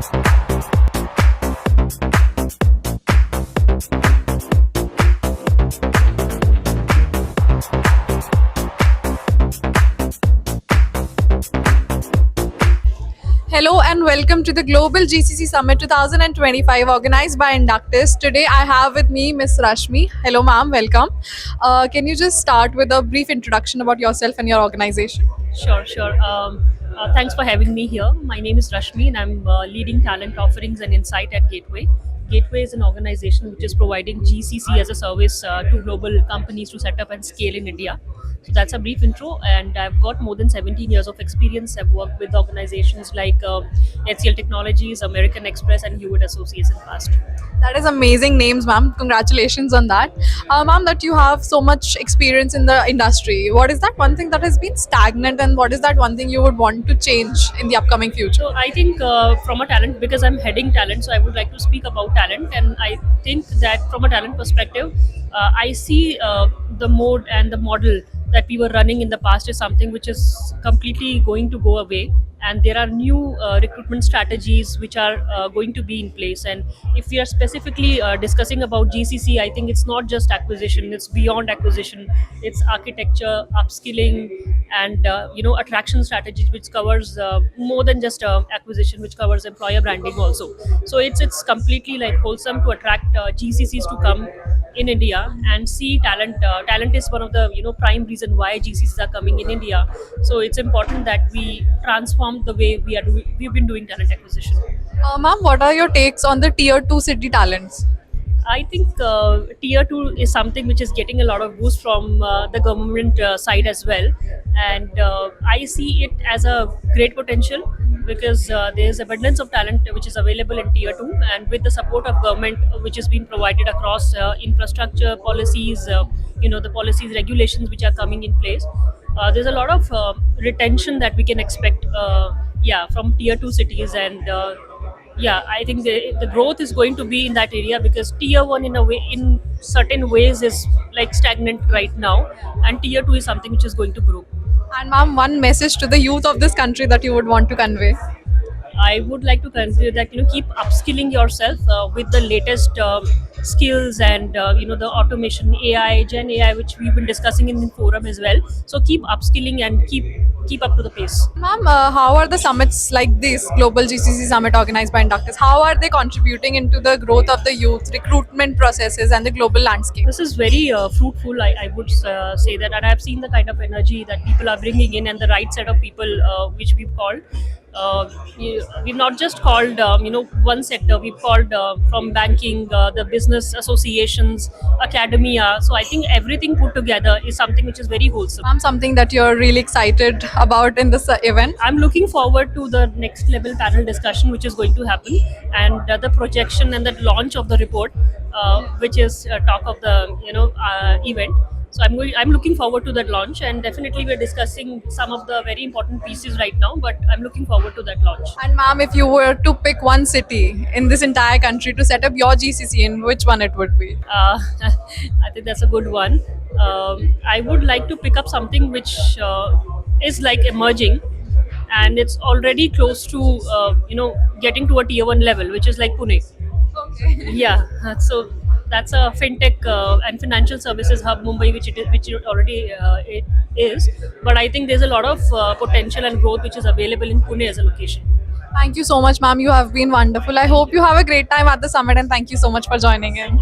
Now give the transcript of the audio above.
Hello and welcome to the Global GCC Summit 2025 organized by Inductis. Today I have with me Miss Rashmi. Hello ma'am, welcome. Can you just start with a brief introduction about yourself and your organization? Sure. Thanks for having me here. My name is Rashmi, and I'm leading talent offerings and insight at Gateway. Gateway is an organization which is providing GCC as a service to global companies to set up and scale in India. So that's a brief intro, and I've got more than 17 years of experience. I've worked with organizations like HCL Technologies, American Express, and Hewitt Associates in the past. That is amazing names ma'am. Congratulations on that. Ma'am, that you have so much experience in the industry. What is that one thing that has been stagnant and what is that one thing you would want to change in the upcoming future? So I think from a talent, because I'm heading talent, so I would like to speak about talent, and I think that from a talent perspective, I see the mode and the model that we were running in the past is something which is completely going to go away, and there are new recruitment strategies which are going to be in place. And if we are specifically discussing about GCC, I think it's not just acquisition; it's beyond acquisition. It's architecture, upskilling, and attraction strategies, which covers more than just acquisition, which covers employer branding also. So it's completely like wholesome to attract GCCs to come in India and see talent. Talent is one of the prime reason why GCCs are coming in India. So it's important that we transform the way we've been doing talent acquisition. Ma'am, what are your takes on the tier 2 city talents? I think tier two is something which is getting a lot of boost from the government side as well, and I see it as a great potential because there is abundance of talent which is available in tier two, and with the support of government which is being provided across infrastructure policies, the policies regulations which are coming in place. There's a lot of retention that we can expect, from tier two cities, and I think the growth is going to be in that area because tier one in certain ways is like stagnant right now, and tier two is something which is going to grow. And ma'am, one message to the youth of this country that you would want to convey. I would like to consider that keep upskilling yourself with the latest skills and the automation AI, Gen AI, which we've been discussing in the forum as well. So keep upskilling and keep up to the pace. Ma'am, how are the summits like this Global GCC Summit organized by Inductis? How are they contributing into the growth of the youth, recruitment processes, and the global landscape? This is very fruitful. I would say that, and I've seen the kind of energy that people are bringing in and the right set of people which we've called. We've not just called one sector. We've called from banking, the business associations, academia. So I think everything put together is something which is very wholesome. Ma'am, something that you're really excited about in this event? I'm looking forward to the next level panel discussion which is going to happen, and the projection and the launch of the report, which is talk of the event. So I'm looking forward to that launch, and definitely we're discussing some of the very important pieces right now. But I'm looking forward to that launch. And ma'am, if you were to pick one city in this entire country to set up your GCC in, which one it would be? I think that's a good one. I would like to pick up something which is like emerging, and it's already close to getting to a tier one level, which is like Pune. Okay. Yeah, so that's a fintech and financial services hub, Mumbai, which it already it is. But I think there's a lot of potential and growth which is available in Pune as a location. Thank you so much, ma'am. You have been wonderful. I hope you have a great time at the summit and thank you so much for joining in.